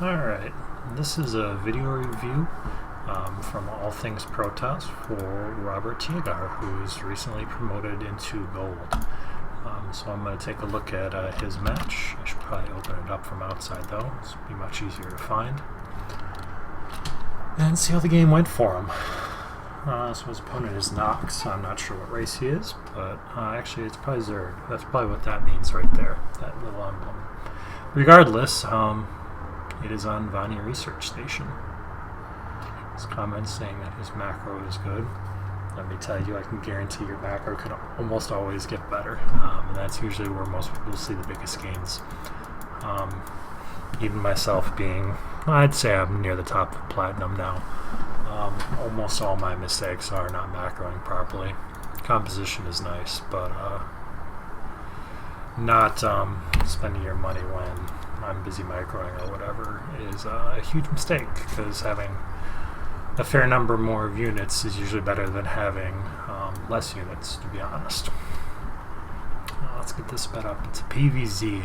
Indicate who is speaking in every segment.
Speaker 1: Alright, this is a video review from All Things Protoss for Robertiagar, who is recently promoted into gold. So I'm going to take a look at his match. I should probably open it up from outside though, this would be much easier to find. And see how the game went for him. So his opponent is Nox, so I'm not sure what race he is, but actually it's probably Zerg. That's probably what that means right there, that little emblem. Regardless, it is on Vanya Research Station. His comments saying that his macro is good. Let me tell you, I can guarantee your macro can almost always get better. And that's usually where most people see the biggest gains. Even myself being, I'd say I'm near the top of Platinum now. Almost all my mistakes are not macroing properly. Composition is nice, but not spending your money when I'm busy microing or whatever is a huge mistake, because having a fair number more of units is usually better than having less units, to be honest. Let's get this sped up. It's a PVZ,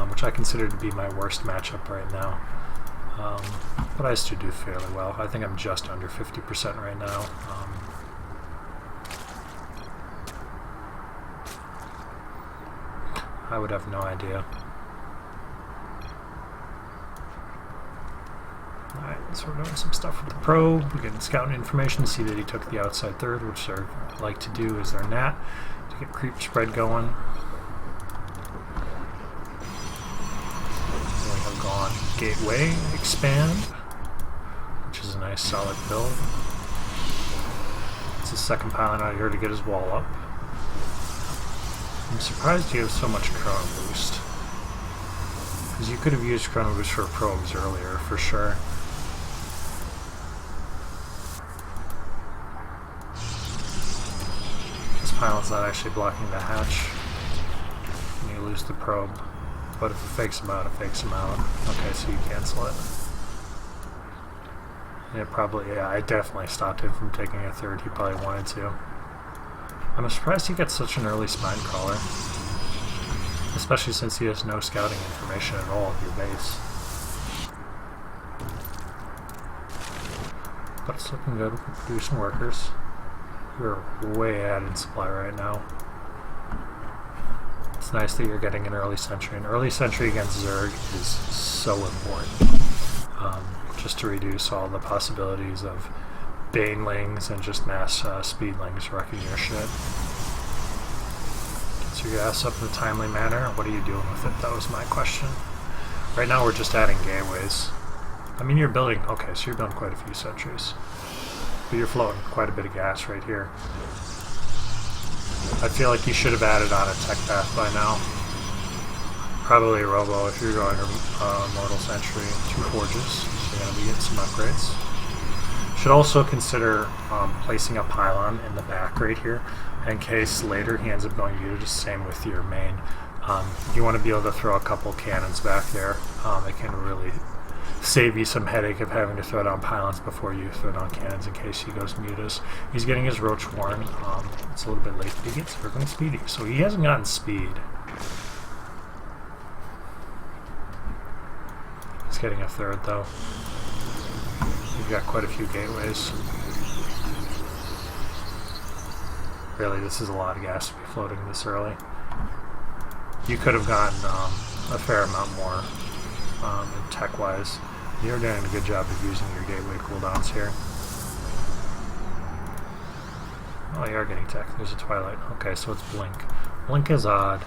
Speaker 1: which I consider to be my worst matchup right now. But I still do fairly well. I think I'm just under 50% right now. I would have no idea. Alright, so we're doing some stuff with the probe. We're getting scouting information to see that he took the outside third, which they like to do as their NAT, to get creep spread going. We have gone Gateway, Expand, which is a nice solid build. It's the second pylon out here to get his wall up. I'm surprised you have so much Chrono Boost, because you could have used Chrono Boost for probes earlier, for sure. This pylon's not actually blocking the hatch, and you lose the probe. But if it fakes him out, it fakes him out. Okay, so you cancel it. It probably, yeah, I definitely stopped him from taking a third. He probably wanted to. I'm surprised he gets such an early spine crawler, especially since he has no scouting information at all of your base. But it's looking good. We're producing workers. We're way ahead in supply right now. It's nice that you're getting an early sentry. An early sentry against Zerg is so important, just to reduce all the possibilities of banelings and just mass speedlings wrecking your shit. Get your ass up in a timely manner. What are you doing with it? That was my question. Right now we're just adding gateways. I mean, you're building, okay, so you're building quite a few sentries, but you're floating quite a bit of gas right here. I feel like you should have added on a tech path by now. Probably a robo if you're going Mortal Sentry, 2 forges, so you're going to be getting some upgrades. Should also consider placing a pylon in the back right here, in case later he ends up going Uta, same with your main. You want to be able to throw a couple cannons back there. It can really save you some headache of having to throw down pylons before you throw down cannons in case he goes mutas. He's getting his Roach Warren. It's a little bit late, but he gets Circling Speedy, so he hasn't gotten speed. He's getting a third though. You've got quite a few gateways. Really, this is a lot of gas to be floating this early. You could have gotten a fair amount more tech-wise. You're doing a good job of using your gateway cooldowns here. Oh, you are getting tech. There's a Twilight. Okay, so it's Blink. Blink is odd.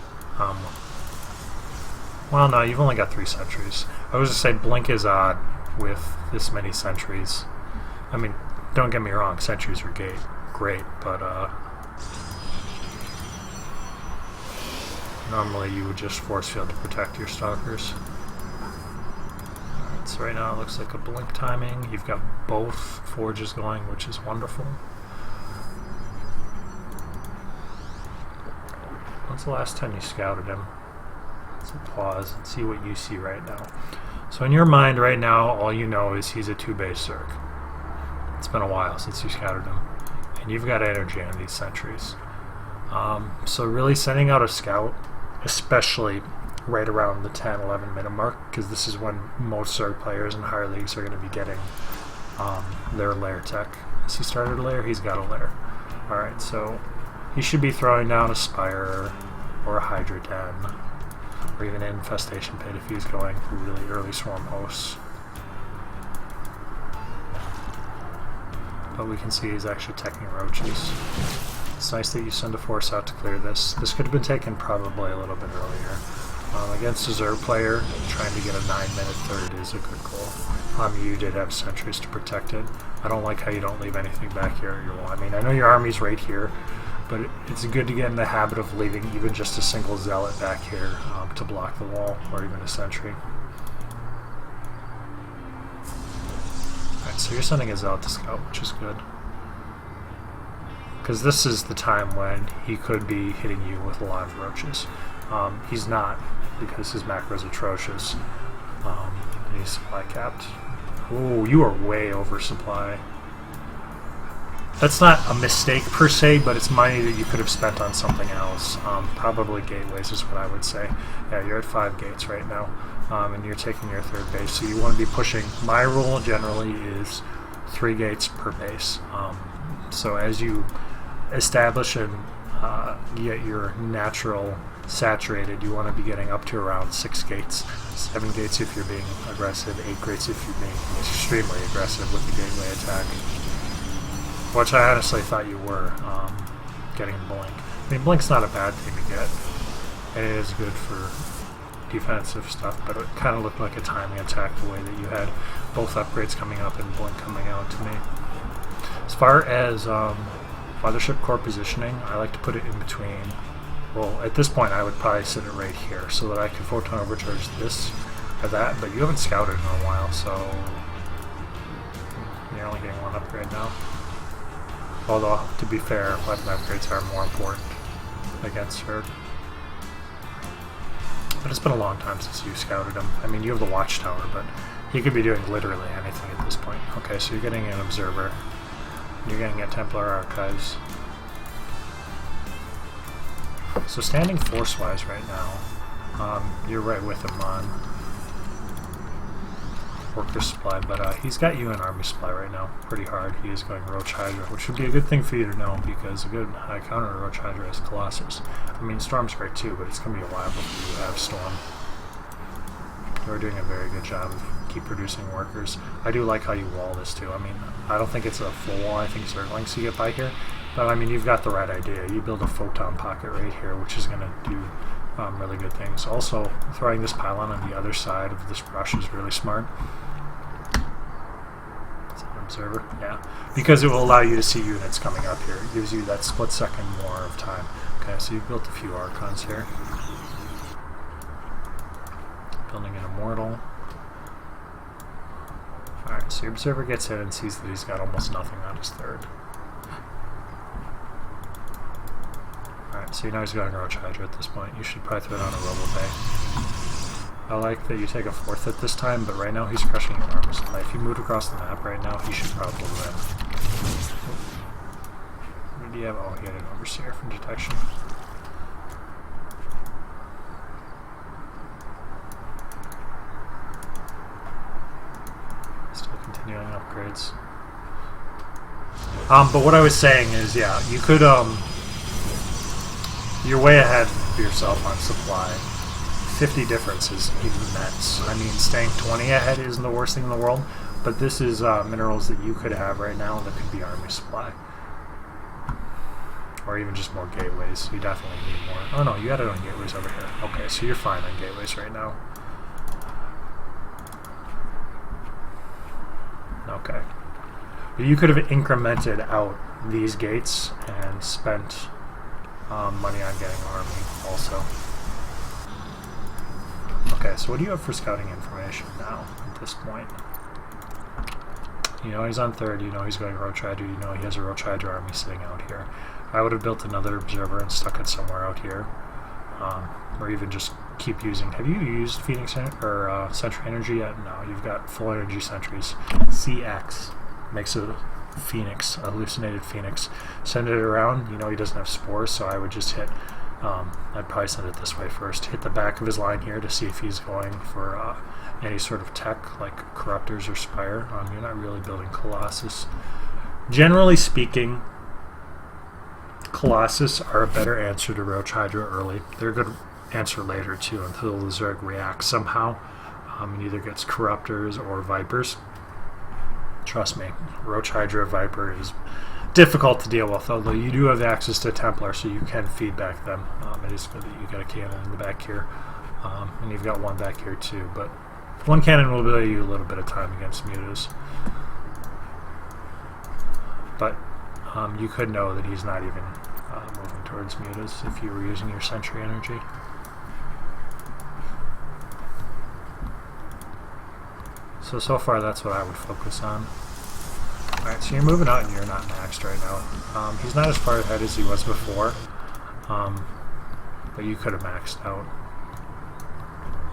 Speaker 1: Well, no, you've only got 3 sentries. I was just saying Blink is odd with this many sentries. I mean, don't get me wrong, sentries are great, but normally you would just force field to protect your stalkers. Alright, so right now it looks like a Blink timing. You've got both forges going, which is wonderful. When's the last time you scouted him? Let's pause and see what you see right now. So in your mind right now, all you know is he's a 2-base Zerg. It's been a while since you scouted him, and you've got energy on these sentries. So really sending out a scout, especially right around the 10-11 minute mark, because this is when most Zerg players in higher leagues are going to be getting their lair tech. Has he started a lair? He's got a lair. Alright, so he should be throwing down a Spire or a Hydra Den, or even an Infestation Pit if he's going really early Swarm Hosts. But we can see he's actually teching Roaches. It's nice that you send a force out to clear this. This could have been taken probably a little bit earlier. Against a Zerg player, trying to get a 9-minute third is a good goal. You did have sentries to protect it. I don't like how you don't leave anything back here at your wall. I mean, I know your army's right here, but it's good to get in the habit of leaving even just a single zealot back here to block the wall, or even a sentry. Alright, so you're sending a zealot to scout, which is good. Because this is the time when he could be hitting you with a lot of roaches. He's not, because his macro is atrocious. He's supply capped. Ooh, you are way over supply. That's not a mistake per se, but it's money that you could have spent on something else. Probably gateways is what I would say. Yeah, you're at 5 gates right now, and you're taking your 3rd base, so you want to be pushing. My rule generally is 3 gates per base. So as you establish and get your natural saturated, you want to be getting up to around 6 gates, 7 gates if you're being aggressive, 8 gates if you're being extremely aggressive with the gateway attack, which I honestly thought you were getting Blink. I mean, Blink's not a bad thing to get, and it is good for defensive stuff, but it kind of looked like a timing attack the way that you had both upgrades coming up and Blink coming out to me. As far as Mothership core positioning, I like to put it in between. Well, at this point I would probably sit it right here so that I can photon overcharge this or that, but you haven't scouted in a while, so you're only getting 1 upgrade now. Although, to be fair, weapon upgrades are more important against her. But it's been a long time since you scouted him. I mean, you have the Watchtower, but he could be doing literally anything at this point. Okay, so you're getting an Observer. You're getting a Templar Archives. So standing force-wise right now, you're right with him on worker supply, but he's got you in army supply right now pretty hard. He is going Roach Hydra, which would be a good thing for you to know, because a good high counter to Roach Hydra is Colossus. I mean, Storm's great too, but it's going to be a while before you have Storm. You're doing a very good job of keep producing workers. I do like how you wall this too. I mean, I don't think it's a full wall. I think Zerglings you get by here. But I mean, you've got the right idea. You build a photon pocket right here, which is going to do really good things. Also, throwing this pylon on the other side of this brush is really smart. Is that an observer? Yeah. Because it will allow you to see units coming up here. It gives you that split second more of time. Okay, so you've built a few Archons here. Building an Immortal. Alright, so your observer gets in and sees that he's got almost nothing on his 3rd. Alright, so you know he's going Roach Hydra at this point. You should probably throw down a Robo Bay. I like that you take a 4th at this time, but right now he's crushing your armor supply. If you moved across the map right now, he should probably win. What did he have? Oh, he had an Overseer from detection. Continuing upgrades. But what I was saying is, yeah, you could, you're way ahead of yourself on supply. 50 difference is immense. I mean, staying 20 ahead isn't the worst thing in the world, but this is minerals that you could have right now that could be army supply. Or even just more gateways. You definitely need more. Oh no, you had it on gateways over here. Okay, so you're fine on gateways right now. Okay. But you could have incremented out these gates and spent money on getting army also. Okay, so what do you have for scouting information now at this point? You know he's on 3rd, you know he's going Roach Hydra, you know he has a Roach Hydra army sitting out here. I would have built another observer and stuck it somewhere out here. Or even just keep using. Have you used Phoenix or Sentry Energy yet? No, you've got full energy sentries. CX makes a Phoenix, a hallucinated Phoenix. Send it around. You know he doesn't have spores, so I would just hit I'd probably send it this way first. Hit the back of his line here to see if he's going for any sort of tech like Corruptors or Spire. You're not really building Colossus. Generally speaking, Colossus are a better answer to Roach Hydra early. They're a good answer later too, until the Zerg reacts somehow and either gets Corruptors or Vipers. Trust me, Roach Hydra Viper is difficult to deal with, although you do have access to Templar, so you can feed back them. It is good that you got a cannon in the back here, and you've got one back here too, but one cannon will buy you a little bit of time against mutas. But you could know that he's not even moving towards mutas if you were using your sentry energy. So far that's what I would focus on. Alright, so you're moving out and you're not maxed right now. He's not as far ahead as he was before, but you could have maxed out.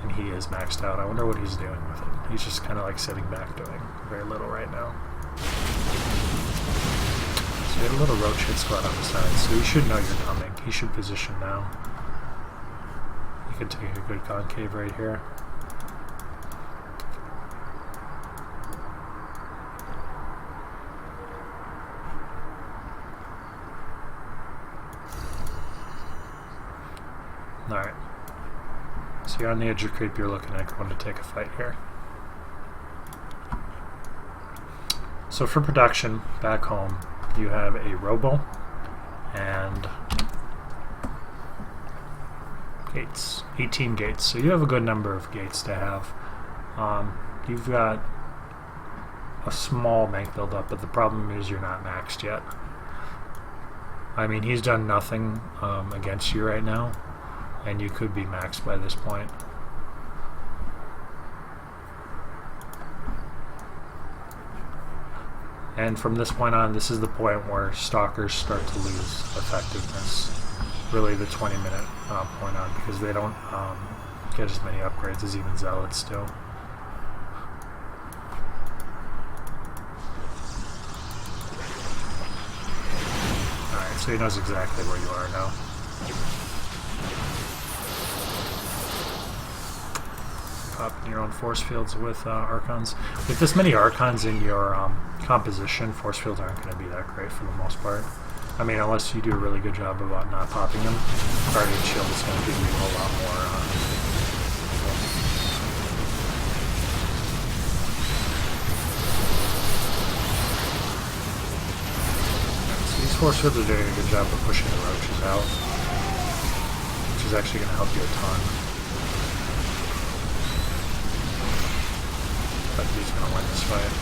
Speaker 1: And he is maxed out. I wonder what he's doing with it. He's just kind of like sitting back doing very little right now. So you had a little roach hit squad on the side, so he should know you're coming. He should position now. You could take a good concave right here. Alright. So you're on the edge of creep, you're looking at going to take a fight here. So for production, back home, you have a Robo and gates. 18 gates. So you have a good number of gates to have. You've got a small bank build up, but the problem is you're not maxed yet. I mean, he's done nothing against you right now, and you could be maxed by this point. And from this point on, this is the point where Stalkers start to lose effectiveness. Really the 20-minute point on, because they don't get as many upgrades as even Zealots do. Alright, so he knows exactly where you are now. Popping your own force fields with Archons. With this many Archons in your composition, force fields aren't going to be that great for the most part. I mean, unless you do a really good job about not popping them. Guardian Shield is going to give you a lot more. So these force fields are doing a good job of pushing the roaches out, which is actually going to help you a ton. But he's going to win this fight.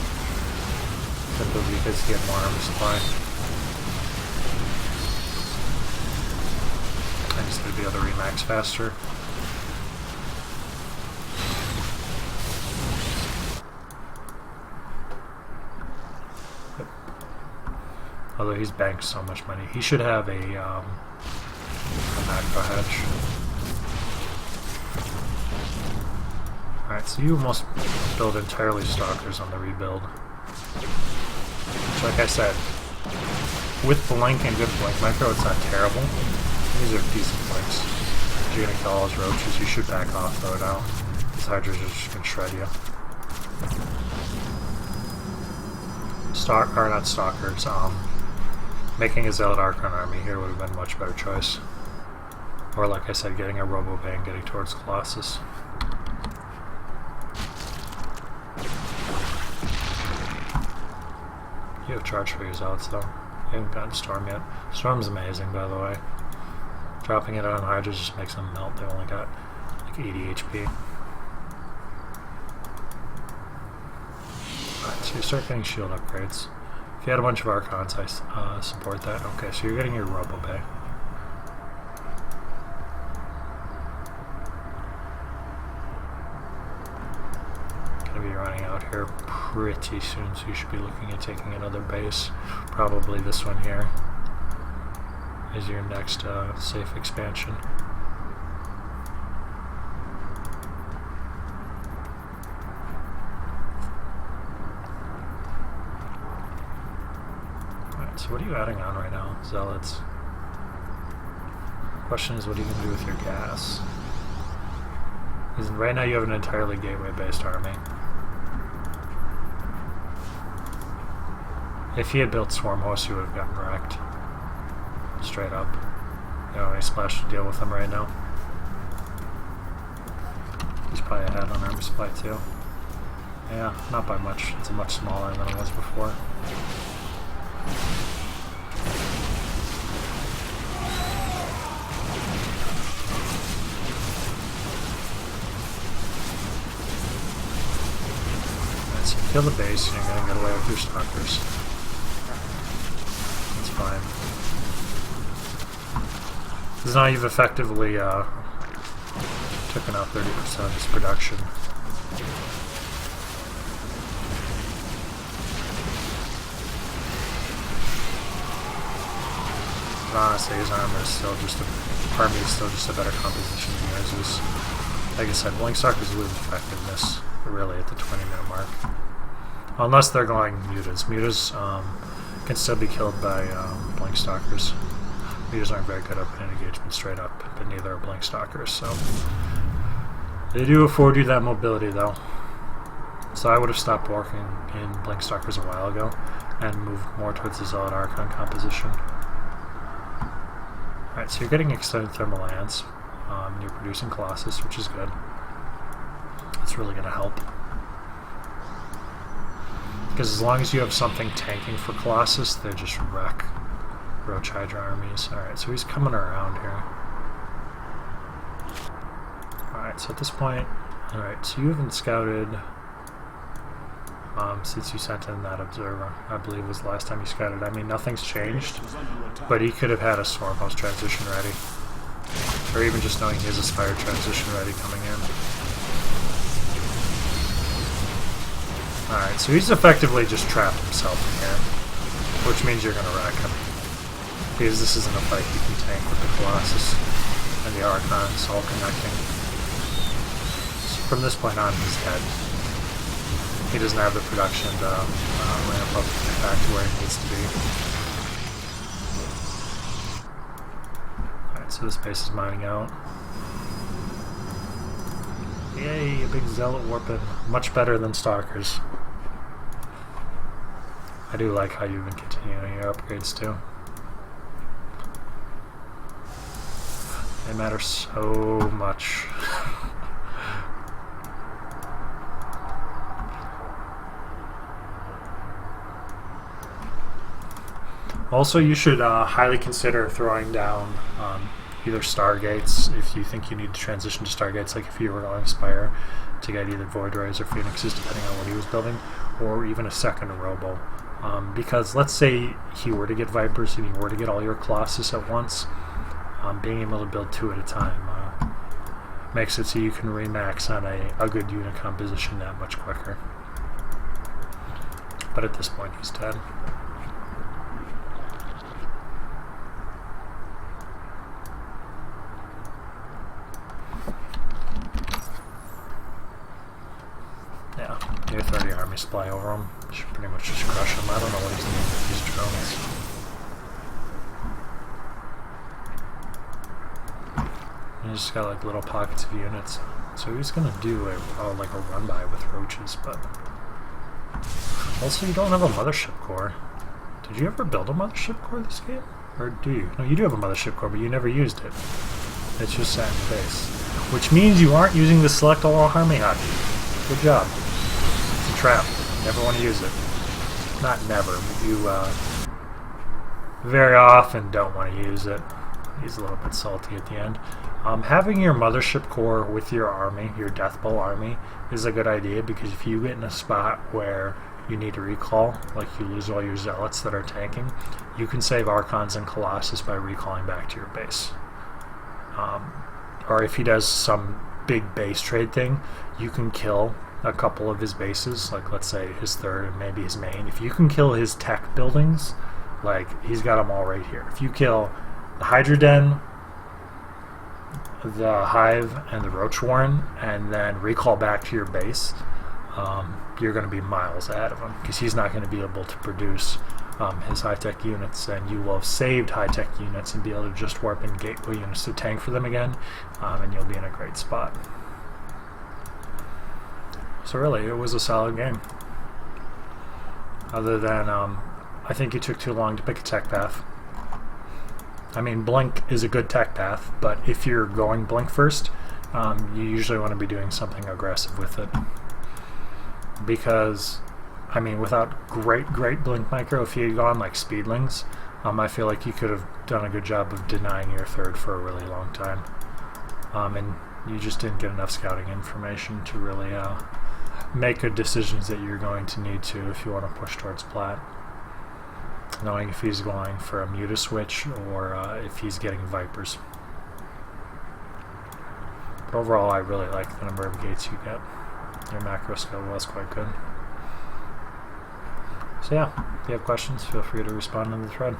Speaker 1: Simply because he had more armor supply. I just need to be able to remax faster. Yep. Although he's banked so much money. He should have a macro hedge. Alright, so you almost build entirely Stalkers on the rebuild. Which, like I said, with Blink and good Blink micro, it's not terrible. These are decent Blinks. If you're going to kill all his roaches, you should back off though now. These Hydras are just going to shred you. Not Stalkers, making a Zealot Archon army here would have been a much better choice. Or like I said, getting a Robo-Bay and getting towards Colossus. You have charge for your Zealots though. You haven't gotten Storm yet. Storm's amazing, by the way. Dropping it on Hydras just makes them melt. They only got like 80 HP. Alright, so you start getting shield upgrades. If you had a bunch of Archons, I support that. Okay, so you're getting your Robo-Bay. Be running out here pretty soon, so you should be looking at taking another base. Probably this one here is your next safe expansion. Alright, so what are you adding on right now? Zealots. Question is, what are you going to do with your gas? Because right now you have an entirely gateway-based army. If he had built Swarm Host, you would have gotten wrecked. Straight up. You don't have any splash to deal with him right now. He's probably ahead on army supply too. Yeah, not by much. It's much smaller than it was before. Alright, so you kill the base and you're going to get away with your stalkers. That's fine. Because now you've effectively taken out 30% of his production. But honestly, his armor is still just a better composition than yours is. Like I said, Blink Stalkers lose effectiveness really at the 20-minute mark. Unless they're going mutas. Mutas can still be killed by Blink Stalkers. Mutas aren't very good at an engagement straight up, but neither are Blink Stalkers, so they do afford you that mobility though. So I would have stopped working in Blink Stalkers a while ago and moved more towards the Zealot Archon composition. Alright, so you're getting extended thermal lands. You're producing Colossus, which is good. It's really going to help. Because as long as you have something tanking for Colossus, they just wreck Roach Hydra armies. Alright, so he's coming around here. Alright, so at this point, alright, so you haven't scouted since you sent in that observer. I believe was the last time you scouted. I mean, nothing's changed, but he could have had a Swarm Host transition ready. Or even just knowing he has a Spire transition ready coming in. Alright, so he's effectively just trapped himself in here, which means you're going to wreck him. Because this isn't a fight you can tank with the Colossus and the Archons all connecting. So from this point on, he's dead. He doesn't have the production to ramp up back to where he needs to be. Alright, so this base is mining out. Yay, a big Zealot Warpin. Much better than Stalkers. I do like how you've been continuing your upgrades too. They matter so much. Also, you should highly consider throwing down either Stargates if you think you need to transition to Stargates, like if you were going Spire to get either Void Rays or Phoenixes, depending on what he was building, or even a second Robo. Because let's say he were to get Vipers and you were to get all your Colossus at once, being able to build 2 at a time makes it so you can remax on a good unit composition that much quicker. But at this point, he's dead. Yeah, near 30 army supply over him. Should pretty much just crush him. I don't know what he's doing with these drones. He's just got like little pockets of units. So he's gonna do like a run by with roaches, but also you don't have a mothership core. Did you ever build a mothership core this game? Or do you? No, you do have a mothership core, but you never used it. It's just sat in the base. Which means you aren't using the select all army hotkey. Good job. It's a trap. Never want to use it. Not never, but you very often don't want to use it. He's a little bit salty at the end. Having your mothership core with your army, your Death Bowl army, is a good idea, because if you get in a spot where you need to recall, like you lose all your Zealots that are tanking, you can save Archons and Colossus by recalling back to your base. Or if he does some big base trade thing, you can kill a couple of his bases, like let's say his third and maybe his main. If you can kill his tech buildings, like he's got them all right here. If you kill the Hydra Den, the Hive, and the Roach Warren, and then recall back to your base, you're going to be miles ahead of him, because he's not going to be able to produce his high-tech units, and you will have saved high-tech units and be able to just warp in gateway units to tank for them again, and you'll be in a great spot. So really, it was a solid game. Other than, I think you took too long to pick a tech path. I mean, Blink is a good tech path, but if you're going Blink first, you usually want to be doing something aggressive with it. Because, I mean, without great Blink micro, if you had gone like Speedlings, I feel like you could have done a good job of denying your third for a really long time. And you just didn't get enough scouting information to really make good decisions that you're going to need to if you want to push towards plat. Knowing if he's going for a Muta switch or if he's getting Vipers. But overall, I really like the number of gates you get. Your macro skill was quite good. So yeah, if you have questions, feel free to respond in the thread.